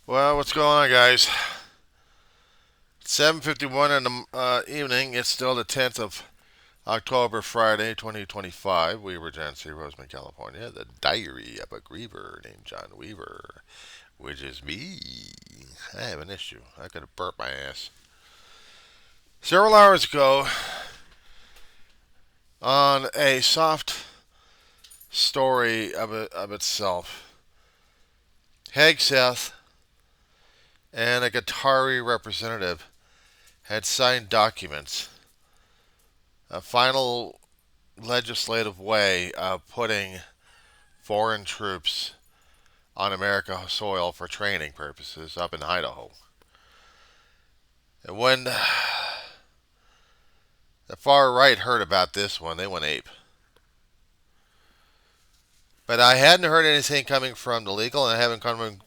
Well, what's going on, guys? 7:51 in the evening. It's still the 10th of October, Friday, 2025. Weaver, Genesee, Roseman, California. The Diary of a Griever named John Weaver, which is me. I have an issue. I could have burnt my ass. Several hours ago, on a soft story of itself, Hegseth and a Qatari representative had signed documents, a final legislative way of putting foreign troops on American soil for training purposes up in Idaho. And when the far right heard about this one, they went ape. But I hadn't heard anything coming from the legal, and I haven't come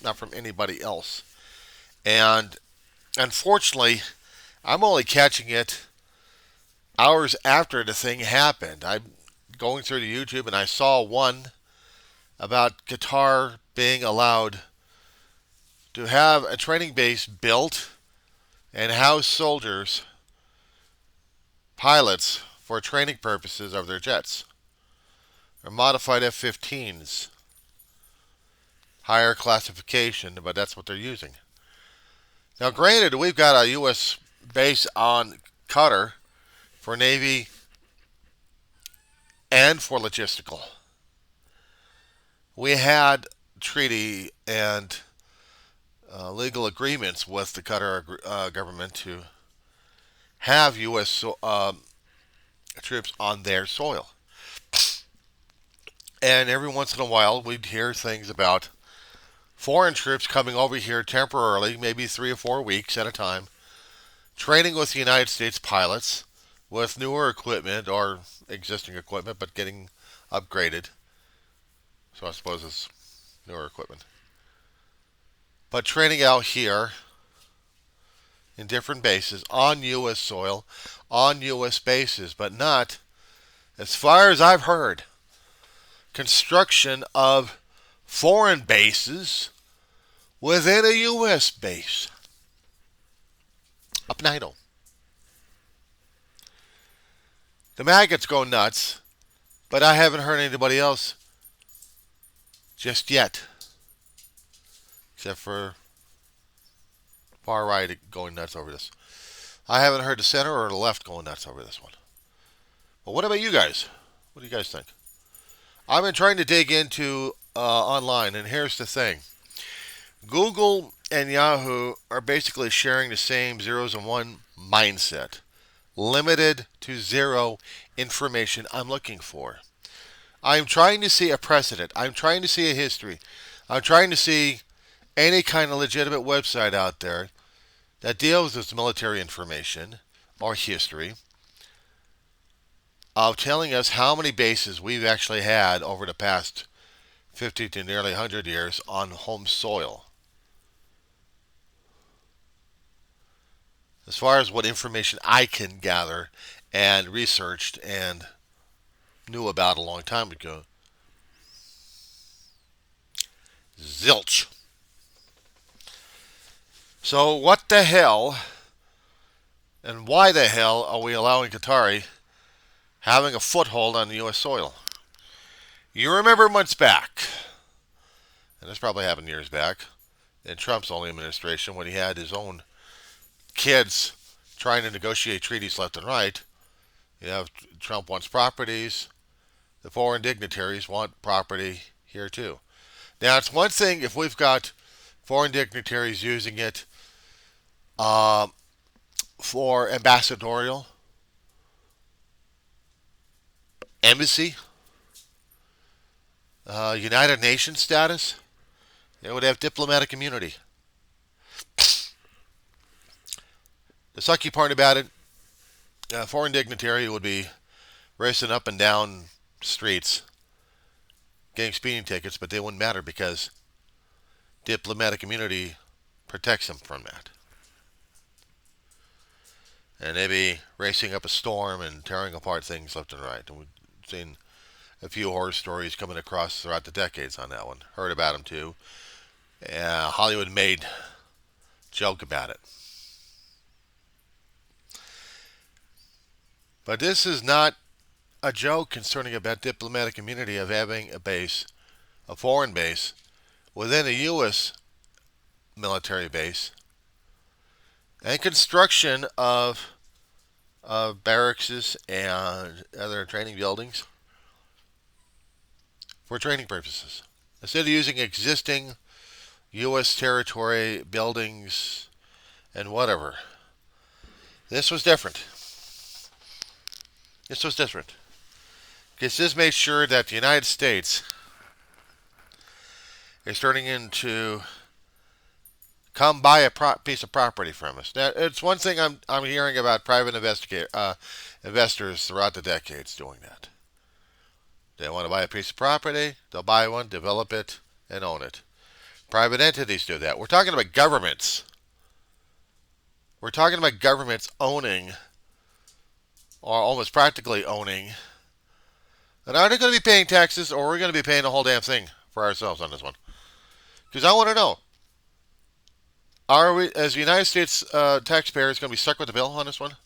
not from anybody else. And unfortunately, I'm only catching it hours after the thing happened. I'm going through the YouTube and I saw one about Qatar being allowed to have a training base built and house soldiers, pilots, for training purposes of their jets. Or modified F-15s. Higher classification, but that's what they're using. Now, granted, we've got a U.S. base on Qatar for Navy and for logistical. We had treaty and legal agreements with the Qatar government to have U.S. Troops on their soil. And every once in a while, we'd hear things about foreign troops coming over here temporarily, maybe 3 or 4 weeks at a time, training with the United States pilots with newer equipment or existing equipment, but getting upgraded. So I suppose it's newer equipment. But training out here in different bases on U.S. soil, on U.S. bases, but not, as far as I've heard, construction of foreign bases within a U.S. base up in Idaho. The maggots go nuts, but I haven't heard anybody else just yet, except for far right going nuts over this. I haven't heard the center or the left going nuts over this one. But what about you guys? What do you guys think? I've been trying to dig into online, and here's the thing. Google and Yahoo are basically sharing the same zeros and one mindset. Limited to zero information I'm looking for. I'm trying to see a precedent. I'm trying to see a history. I'm trying to see any kind of legitimate website out there that deals with military information or history of telling us how many bases we've actually had over the past 50 to nearly 100 years on home soil. As far as what information I can gather and researched and knew about a long time ago, zilch. So what the hell and why the hell are we allowing Qatari having a foothold on the U.S. soil? You remember months back, and this probably happened years back, in Trump's only administration when he had his own kids trying to negotiate treaties left and right. You have Trump wants properties. The foreign dignitaries want property here too. Now, it's one thing if we've got foreign dignitaries using it for ambassadorial, embassy, United Nations status. They would have diplomatic immunity. The sucky part about it, a foreign dignitary would be racing up and down streets getting speeding tickets, but they wouldn't matter because diplomatic immunity protects them from that. And they'd be racing up a storm and tearing apart things left and right. And we've seen a few horror stories coming across throughout the decades on that one. Heard about them too. Hollywood made joke about it. But this is not a joke concerning about diplomatic immunity of having a base, a foreign base, within a U.S. military base, and construction of barracks and other training buildings for training purposes. Instead of using existing U.S. territory buildings and whatever, this was different. This was different. Because this made sure that the United States is turning into come buy a piece of property from us. Now, it's one thing I'm hearing about private investors throughout the decades doing that. They want to buy a piece of property, they'll buy one, develop it, and own it. Private entities do that. We're talking about governments. We're talking about governments owning, or almost practically owning, and are they going to be paying taxes, or are we going to be paying the whole damn thing for ourselves on this one? Because I want to know. Are we, as United States taxpayers, going to be stuck with the bill on this one?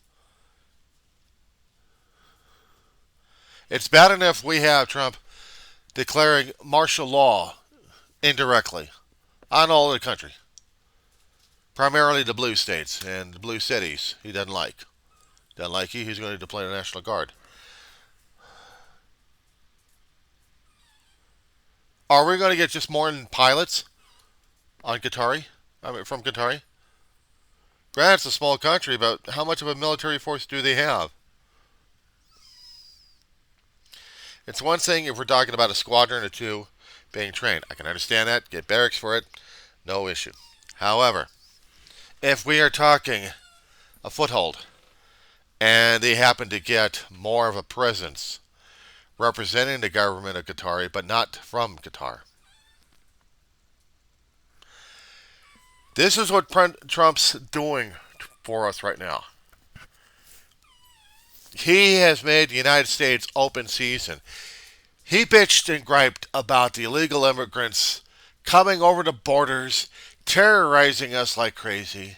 It's bad enough we have Trump declaring martial law indirectly on all of the country, primarily the blue states and the blue cities. He doesn't like. Doesn't like you. He's going to deploy the National Guard. Are we going to get just more pilots on Qatari? I mean, from Qatari? Granted, it's a small country, but how much of a military force do they have? It's one thing if we're talking about a squadron or two being trained. I can understand that. Get barracks for it. No issue. However, if we are talking a foothold and they happen to get more of a presence representing the government of Qatari, but not from Qatar. This is what Trump's doing for us right now. He has made the United States open season. He bitched and griped about the illegal immigrants coming over the borders, terrorizing us like crazy,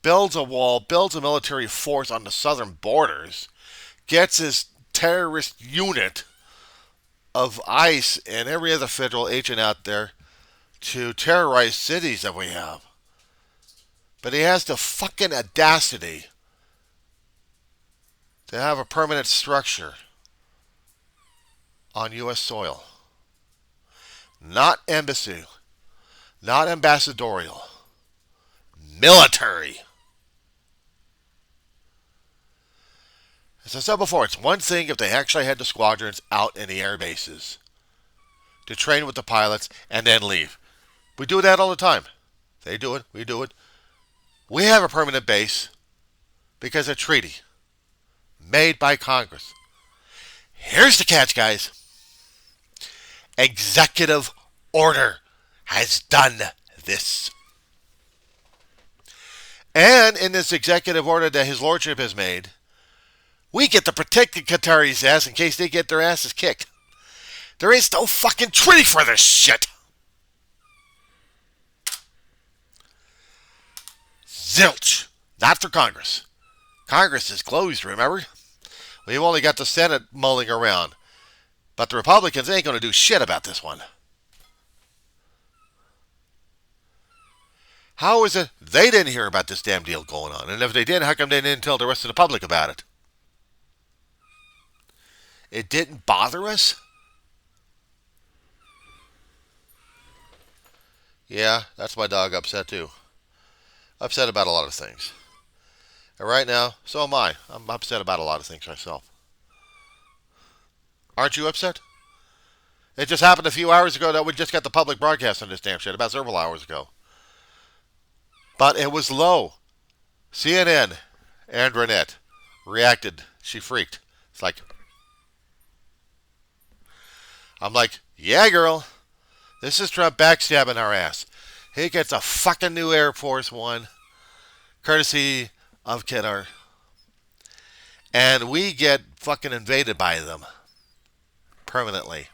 builds a wall, builds a military force on the southern borders, gets his terrorist unit of ICE and every other federal agent out there to terrorize cities that we have. But he has the fucking audacity to have a permanent structure on U.S. soil. Not embassy, not ambassadorial, military. As I said before, it's one thing if they actually had the squadrons out in the air bases to train with the pilots and then leave. We do that all the time. They do it, we do it. We have a permanent base because of a treaty made by Congress. Here's the catch, guys. Executive order has done this. And in this executive order that his lordship has made, we get to protect the Qataris' ass in case they get their asses kicked. There is no fucking treaty for this shit. Zilch. Not for Congress. Congress is closed, remember? We've only got the Senate mulling around. But the Republicans ain't going to do shit about this one. How is it they didn't hear about this damn deal going on? And if they did, how come they didn't tell the rest of the public about it? It didn't bother us? Yeah, that's my dog upset too. Upset about a lot of things. And right now, so am I. I'm upset about a lot of things myself. Aren't you upset? It just happened a few hours ago that we just got the public broadcast on this damn shit, about several hours ago. But it was low. CNN, Andronette, reacted. She freaked. It's like, I'm like, yeah, girl. This is Trump backstabbing our ass. He gets a fucking new Air Force One, courtesy of Qatar. And we get fucking invaded by them. Permanently.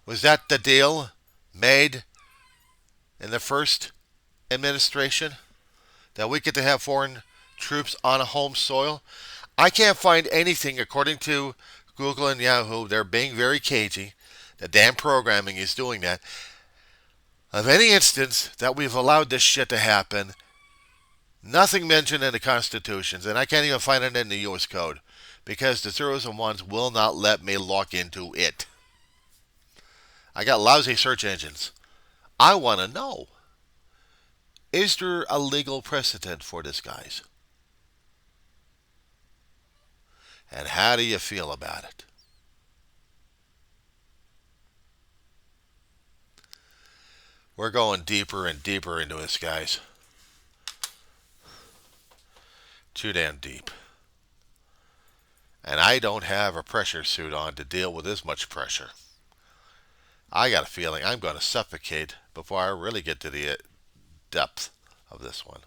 Was that the deal made in the first administration that we get to have foreign troops on a home soil? I can't find anything, according to Google and Yahoo. They're being very cagey. The damn programming is doing that. Of any instance that we've allowed this shit to happen, nothing mentioned in the constitutions, and I can't even find it in the U.S. Code, because the zeros and ones will not let me log into it. I got lousy search engines. I want to know, is there a legal precedent for this, guys? And how do you feel about it? We're going deeper and deeper into this, guys. Too damn deep. And I don't have a pressure suit on to deal with this much pressure. I got a feeling I'm going to suffocate before I really get to the depth of this one.